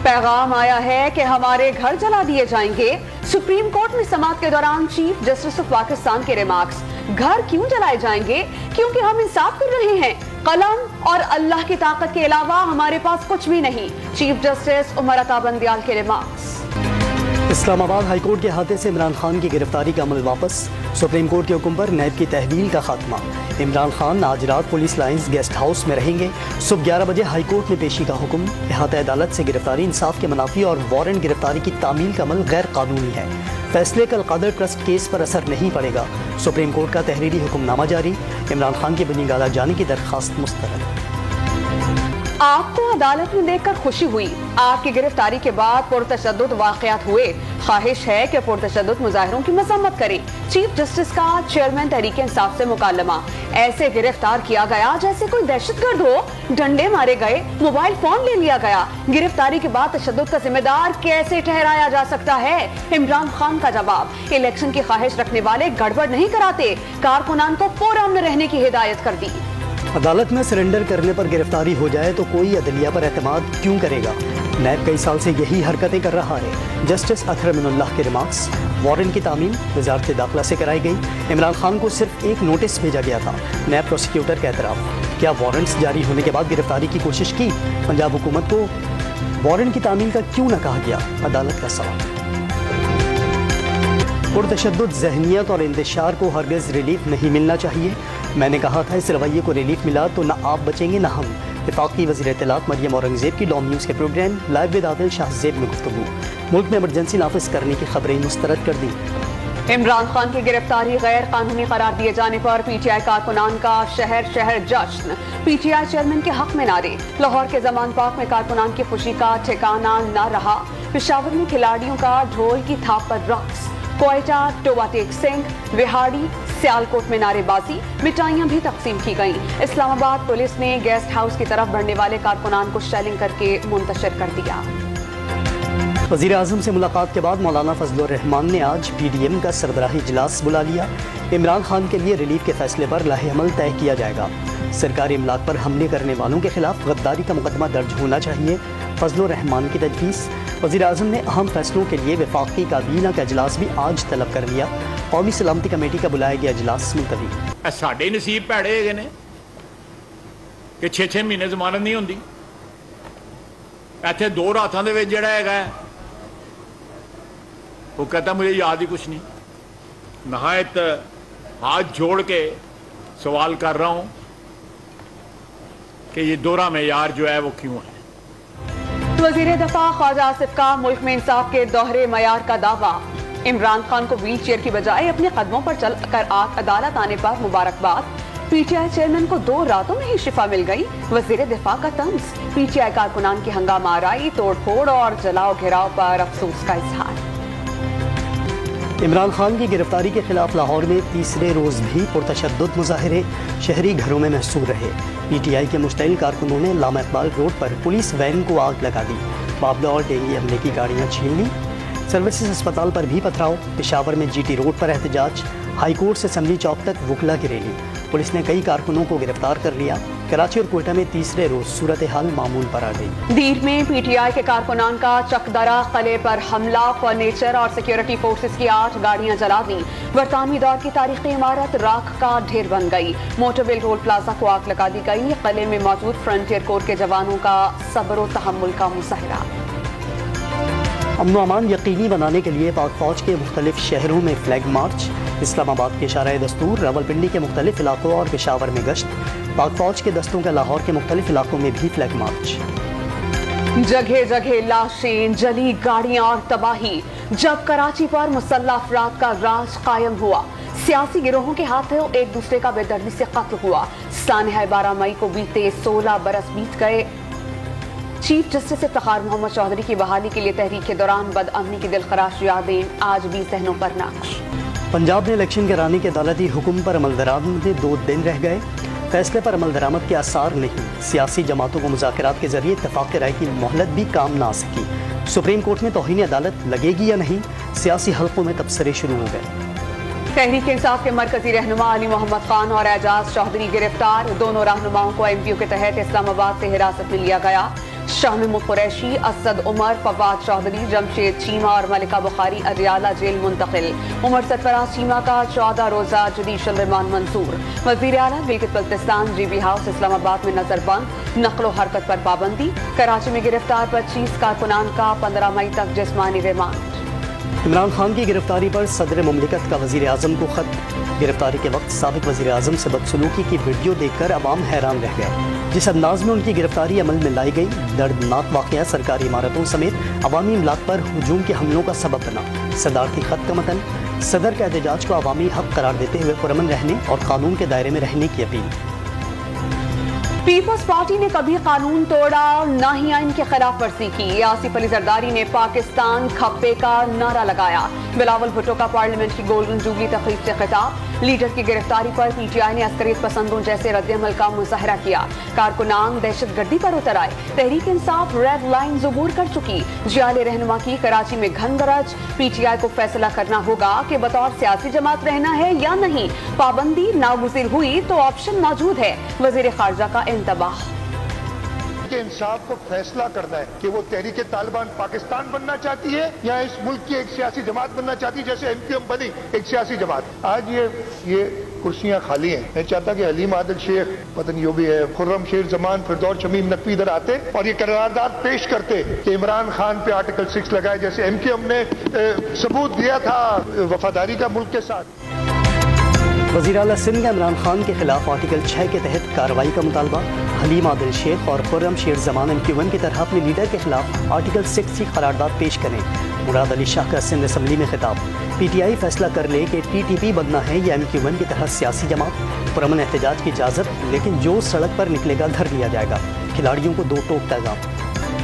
پیغام آیا ہے کہ ہمارے گھر جلا دیے جائیں گے۔ سپریم کورٹ میں سماعت کے دوران چیف جسٹس آف پاکستان کے ریمارکس۔ گھر کیوں جلائے جائیں گے؟ کیونکہ ہم انصاف کر رہے ہیں۔ قلم اور اللہ کی طاقت کے علاوہ ہمارے پاس کچھ بھی نہیں۔ چیف جسٹس عمر عطا بندیال کے ریمارکس۔ اسلام آباد ہائی کورٹ کے احاطے سے عمران خان کی گرفتاری کا عمل واپس۔ سپریم کورٹ کے حکم پر نیب کی تحویل کا خاتمہ۔ عمران خان آج رات پولیس لائنز گیسٹ ہاؤس میں رہیں گے۔ صبح 11 بجے ہائی کورٹ میں پیشی کا حکم۔ احاطہ عدالت سے گرفتاری انصاف کے منافی اور وارنٹ گرفتاری کی تعمیل کا عمل غیر قانونی ہے۔ فیصلے کا القادر ٹرسٹ کیس پر اثر نہیں پڑے گا۔ سپریم کورٹ کا تحریری حکم نامہ جاری۔ عمران خان کی بنی گالہ جانے کی درخواست مسترد۔ آپ کو عدالت میں دیکھ کر خوشی ہوئی۔ آپ کی گرفتاری کے بعد پرتشدد واقعات ہوئے۔ خواہش ہے کہ پرتشدد مظاہروں کی مذمت کریں۔ چیف جسٹس کا چیئرمین تحریک انصاف سے مکالمہ۔ ایسے گرفتار کیا گیا جیسے کوئی دہشت گرد ہو۔ ڈنڈے مارے گئے، موبائل فون لے لیا گیا۔ گرفتاری کے بعد تشدد کا ذمہ دار کیسے ٹھہرایا جا سکتا ہے؟ عمران خان کا جواب، الیکشن کی خواہش رکھنے والے گڑبڑ نہیں کراتے۔ کارکنان کو فورا میں رہنے کی ہدایت کر دی۔ عدالت میں سرنڈر کرنے پر گرفتاری ہو جائے تو کوئی عدلیہ پر اعتماد کیوں کرے گا؟ نیب کئی سال سے یہی حرکتیں کر رہا ہے۔ جسٹس اطہر امین اللہ کے ریمارکس۔ وارنٹ کی تعمیل وزارت داخلہ سے کرائی گئی۔ عمران خان کو صرف ایک نوٹس بھیجا گیا تھا۔ نیب پروسیکیوٹر کا اعتراف، کیا وارنٹس جاری ہونے کے بعد گرفتاری کی کوشش کی؟ پنجاب حکومت کو وارنٹ کی تعمیل کا کیوں نہ کہا گیا؟ عدالت کا سوال۔ پرتشدد ذہنیت اور انتشار کو ہرگز ریلیف نہیں ملنا چاہیے۔ میں نے کہا تھا اس رویے کو ریلیف ملا تو نہ آپ بچیں گے نہ ہم۔ وفاقی وزیر اطلاعات مریم اورنگزیب کی لام نیوز کے پروگرام لائیو ود عادل شاہ زیب میں گفتگو۔ ملک میں ایمرجنسی نافذ کرنے کی خبریں مسترد کر دی۔ عمران خان کی گرفتاری غیر قانونی قرار دیے جانے پر پی ٹی آئی کارکنان کا شہر شہر جشن۔ پی ٹی آئی چیئرمین کے حق میں نعرے۔ لاہور کے زمان پاک میں کارکنان کی خوشی کا ٹھکانہ نہ رہا۔ پشاور میں کھلاڑیوں کا ڈھول کی تھاپ پر رقص۔ کوئٹہ، ٹوبا ٹیک سنگھ، وہاڑی، سیالکوٹ میں نعرے بازی، مٹھائیاں بھی تقسیم کی گئیں۔ اسلام آباد پولیس نے گیسٹ ہاؤس کی طرف بڑھنے والے کارکنان کو شیلنگ کر کے منتشر کر دیا۔ وزیر اعظم سے ملاقات کے بعد مولانا فضل الرحمان نے آج پی ڈی ایم کا سربراہی اجلاس بلا لیا۔ عمران خان کے لیے ریلیف کے فیصلے پر لاہ عمل طے کیا جائے گا۔ سرکاری املاک پر حملے کرنے والوں کے خلاف غداری کا مقدمہ درج ہونا چاہیے، فضل الرحمان کی تجویز۔ وزیر اعظم نے اہم فیصلوں کے لیے وفاقی کابینہ کا اجلاس بھی آج طلب کر لیا۔ قومی سلامتی کمیٹی کا بلایا گیا اجلاس ملتوی۔ ساڈے نصیب پیڑے ہے نے کہ 6 مہینے ضمانت نہیں ہوندی۔ ایتھے 2 راتاں دے وچ جڑا ہے وہ کہتا مجھے یاد ہی کچھ نہیں۔ نہایت ہاتھ جوڑ کے سوال کر رہا ہوں کہ یہ دوہرا معیار جو ہے وہ کیوں ہے؟ وزیر دفاع خواجہ آصف کا ملک میں انصاف کے دوہرے معیار کا دعویٰ۔ عمران خان کو ویل چیئر کی بجائے اپنے قدموں پر چل کر عدالت آنے پر مبارکباد۔ پی ٹی آئی چیئرمین کو 2 راتوں میں ہی شفا مل گئی، وزیر دفاع کا طنز۔ پی ٹی آئی کارکنان کی ہنگامہ آرائی، توڑ پھوڑ اور جلاؤ گھراؤ پر افسوس کا اظہار۔ عمران خان کی گرفتاری کے خلاف لاہور میں تیسرے روز بھی پرتشدد مظاہرے شہری گھروں میں محصور رہے۔ پی ٹی آئی کے مشتعل کارکنوں نے علامہ Iqbal road per police when کو آگ لگا دی۔ بابلا اور ڈینگی حملے کی گاڑیاں چھین لی۔ سروسز اسپتال پر بھی پتھراؤ۔ پشاور میں جی ٹی روڈ پر احتجاج۔ ہائی کورٹ سے اسمبلی چوک تک وکلا کی ریلی۔ پولیس نے کئی کارکنوں کو گرفتار کر لیا۔ کراچی اور کوئٹہ میں تیسرے روز صورتحال معمول پر آ گئی۔ دیر میں پی ٹی آئی کے کارکنان کا چکدرہ قلعے پر حملہ، فرنیچر اور سیکیورٹی فورسز کی 8 گاڑیاں جلا دیں۔ برطانوی دور کی تاریخی عمارت راکھ کا ڈھیر بن گئی۔ موٹر ویل ٹول پلازا کو آگ لگا دی گئی۔ قلعے میں موجود فرنٹیئر کور کے جوانوں کا صبر و تحمل کا مظاہرہ۔ امن و امان یقینی بنانے کے لیے پاک فوج کے مختلف شہروں میں فلیگ مارچ۔ اسلام آباد کے شارع دستور، راولپنڈی کے مختلف علاقوں اور پشاور میں گشت۔ پاک فوج کے دستوں کا لاہور کے مختلف علاقوں میں بھی فلیگ مارچ۔ جگہ جگہ لاشیں، جلی گاڑیاں اور تباہی۔ جب کراچی پر مسلح افراد کا راج قائم ہوا، سیاسی گروہوں کے ہاتھوں ایک دوسرے کا بے دردی سے قتل ہوا۔ سانحہ 12 مئی کو بیتے 16 برس بیت گئے۔ چیف جسٹس افتخار محمد چودھری کی بحالی کے لیے تحریک کے دوران بدامنی کی دلخراش یادیں آج بھی ذہنوں پر نقش۔ پنجاب میں الیکشن کرانے کے عدالتی حکم پر عمل درآمد 2 دن رہ گئے۔ فیصلے پر عمل درآمد کے آثار نہیں۔ سیاسی جماعتوں کو مذاکرات کے ذریعے اتفاق رائے کی مہلت بھی کام نہ آ سکی۔ سپریم کورٹ میں توہین عدالت لگے گی یا نہیں؟ سیاسی حلقوں میں تبصرے شروع ہو گئے۔ تحریک انصاف کے مرکزی رہنما علی محمد خان اور اعجاز چودھری گرفتار۔ دونوں رہنماؤں کو ایم پی او کے تحت اسلام آباد سے حراست میں لیا گیا۔ शामिम कुरैशी, असद उमर, फवाद चौधरी, जमशेद चीमा और मलिका बुखारी अडियाला जेल मुंतकिल। उमर सरफराज चीमा का 14 रोजा जुडिशल रिमांड मंजूर। वज़ीर आला गिलगित बल्तिस्तान GB हाउस इस्लामाबाद में नजरबंद, नक्लो हरकत पर पाबंदी। कराची में गिरफ्तार 25 कारकुनान का 15 मई तक जिस्मानी रिमांड। इमरान खान की गिरफ्तारी पर सदर मुमलिकत का वज़ीर आज़म को खत। गिरफ्तारी के वक्त साबिक वज़ीर आज़म से बदसलूकी की वीडियो देखकर अवाम हैरान रह गए। जिस अंदाज में उनकी गिरफ्तारी अमल में लाई गई, दर्दनाक वाक़या सरकारी इमारतों समेत अवामी इमलाक पर हुजूम के हमलों का सबब बना। सदारती खत का मतन, सदर का एहतजाज को अवामी हक करार देते हुए पुरअमन रहने और कानून के दायरे में रहने की अपील। पीपल्स पार्टी ने कभी कानून तोड़ा न ही आइन की खिलाफ वर्जी की। आसिफ अली जरदारी ने पाकिस्तान खप्पे का नारा लगाया। बिलावल भुट्टो का पार्लियामेंट की गोल्डन जुबली तकरीब से खिताब। लीडर की गिरफ्तारी पर PTI ने अस्करियत पसंदों जैसे रद्द-ए-अमल का मुजाहरा किया। कारकुनान दहशतगर्दी पर उतर आए। तहरीक इंसाफ रेड लाइन ज़ुबूर कर चुकी। जियाले रहनुमा की कराची में घन गरज। PTI को फैसला करना होगा कि बतौर सियासी जमात रहना है या नहीं। पाबंदी नागुज़िर हुई तो ऑप्शन मौजूद है। वज़ीर खारजा का इंतबाह। इंसाफ को फैसला करना है कि वो तहरीक तालिबान पाकिस्तान बनना चाहती है या इस मुल्क की एक सियासी जमात बनना चाहती है, जैसे MQM बनी एक सियासी जमात। आज ये कुर्सियां खाली हैं। मैं चाहता कि हलीम आदिल शेख, पता नहीं जो भी है, खुर्रम शेर जमान, फिरदौस शमीम नकवी इधर आते और ये करारदाद पेश करते कि इमरान खान पे आर्टिकल 6 लगाए, जैसे MQM ने सबूत दिया था वफादारी का मुल्क के साथ। वज़ीर आला सिंध का इमरान खान के खिलाफ आर्टिकल 6 के तहत कार्रवाई का मुतालबा। हलीम आदिल शेख और खुर्रम शेर जमान MQ1 की तरह अपने लीडर के खिलाफ आर्टिकल 6 की करारदाद पेश करें। मुराद अली शाह का सिंध असम्बली में खिताब। PTI फैसला कर ले कि TTP बनना है या MQ1 की तरह सियासी जमात। पुरअमन एहतजाज की इजाज़त, लेकिन जो सड़क पर निकलेगा धर लिया जाएगा। खिलाड़ियों को 2 टोक पैगाम।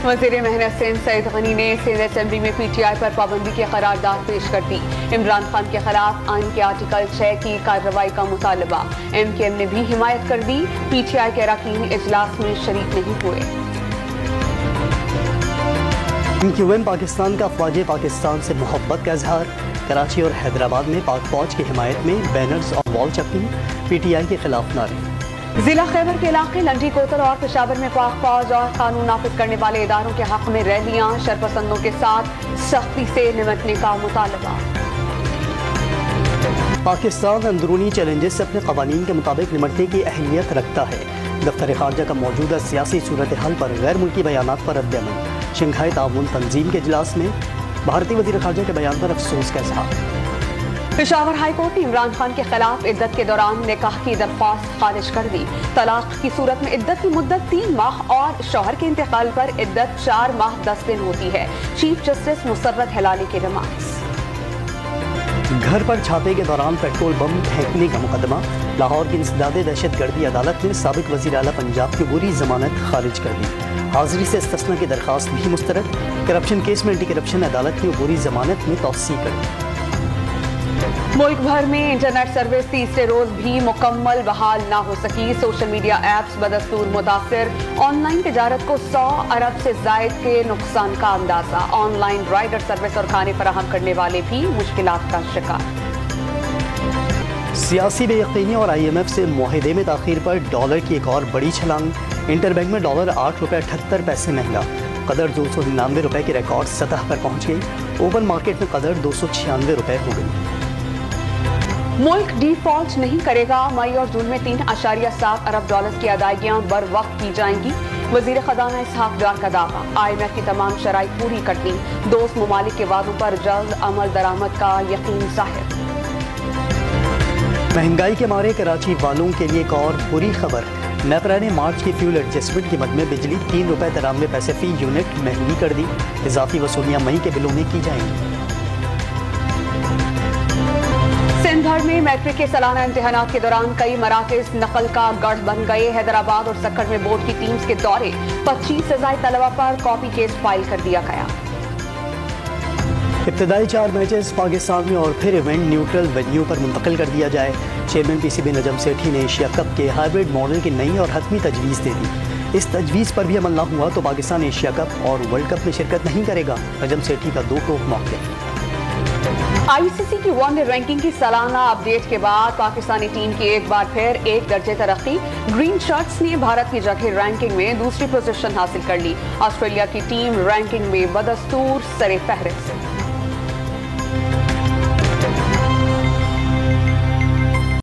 वज़ीर मेहनत सिंध सईद गनी ने सिंध असेंबली में PTI पर पाबंदी की करारदाद पेश कर दी। इमरान खान के खिलाफ आइन के आर्टिकल 6 की कार्रवाई का मुतालबा। MKM ने भी हिमायत कर दी। PTI के अरकान इजलास में शरीक नहीं हुए। MQM पाकिस्तान का अफवाज पाकिस्तान से मोहब्बत का इजहार। कराची और हैदराबाद में पाक फौज की हिमायत में बैनर्स और वॉल चेकिंग। PTI के खिलाफ नारे। जिला खैबर के इलाके लंडी कोतल और पेशावर में पाक फौज और कानून नाफिज करने वाले इदारों के हक में रैलियां। शरपसंदों के साथ सख्ती से निपटने का मुतालबा। पाकिस्तान अंदरूनी चैलेंजेस से अपने कवानीन के मुताबिक निपटने की अहलियत रखता है। दफ्तर खारजा का मौजूदा सियासी सूरत हाल पर गैर मुल्की बयानात पर रद्द-ए-अमल। शंघाई ताउन तंजीम के इजलास में भारतीय वज़ीर खारजा के बयान पर अफसोस का इजहार। पेशावर हाई कोर्ट ने इमरान खान के खिलाफ इद्दत के दौरान निकाह की दरख्वास्त खारिज कर दी। तलाक की सूरत में इद्दत की मुद्दत 3 माह और शौहर के इंतकाल पर इद्दत 4 माह 10 दिन होती है। चीफ जस्टिस मुसर्रत हिलाली की रिमार्क्स। घर पर छापे के दौरान पेट्रोल बम फेंकने का मुकदमा। लाहौर की इंसदादे दहशतगर्दी अदालत ने साबिक वज़ीर आला पंजाब की बुरी जमानत खारिज कर दी। हाजिरी से इस्तिस्ना की दरख्वास्त भी मुस्तरद। करप्शन केस में एंटी करप्शन अदालत ने बुरी जमानत में तौसीह कर दी। मुल्क भर में इंटरनेट सर्विस तीसरे रोज भी मुकम्मल बहाल ना हो सकी। सोशल मीडिया एप्स बदस्तूर मुतासिर। ऑनलाइन तिजारत को 100 अरब से जायद के नुकसान का अंदाजा। ऑनलाइन राइडर सर्विस और खाने फराहम करने वाले भी मुश्किलात का शिकार। सियासी बेयकीनी और IMF से मुआहदे में ताखीर पर डॉलर की एक और बड़ी छलांग। इंटरबैंक में डॉलर 8 रुपये 78 पैसे महंगा। कदर 299 रुपये की रिकॉर्ड सतह पर पहुंच गई। ओपन मार्केट में कदर 296 रुपये हो गई। मुल्क डिफॉल्ट नहीं करेगा। मई और जून में 3.7 अरब डॉलर की अदायगियां बर वक्त की जाएंगी। वजीर खजाना इसहाक डार का दावा। IMF की तमाम शराइत पूरी कर दी। दोस्त ममालिक के वादों पर जल्द अमल दरामद का यकीन जाहिर। महंगाई के मारे कराची वालों के लिए एक और बुरी खबर। नेपरा ने मार्च की फ्यूल एडजस्टमेंट की मद में बिजली 3 रुपये 93 पैसे फी यूनिट महंगी कर दी। इजाफी वसूलियाँ मई के बिलों में की जाएंगी। सिंध भर में मैट्रिक के सालाना इम्तिहानात के दौरान कई मराकज़ नकल का गढ़ बन गए। हैदराबाद और सक्कर में बोर्ड की टीम्स के दौरे। 25 से ज़ायद तलबा पर कॉपी केस फाइल कर दिया गया। इब्तदाई 4 मैचेस पाकिस्तान में और फिर इवेंट न्यूट्रल वेन्यू पर मुंतकिल कर दिया जाए। चेयरमैन PCB नजम सेठी ने एशिया कप के हाइब्रिड मॉडल की नई और हतमी तजवीज़ दे दी। इस तजवीज़ पर भी अमल न हुआ तो पाकिस्तान एशिया कप और वर्ल्ड कप में शिरकत नहीं करेगा। नजम सेठी का 2 टोक मौक़िफ़। आईसीसी की वनडे रैंकिंग की सालाना अपडेट के बाद पाकिस्तानी टीम की एक बार फिर एक दर्जे तरक्की। ग्रीन शर्ट्स ने भारत की जगह रैंकिंग में दूसरी पोजीशन हासिल कर ली। ऑस्ट्रेलिया की टीम रैंकिंग में बदस्तूर सरे फहरिस्त।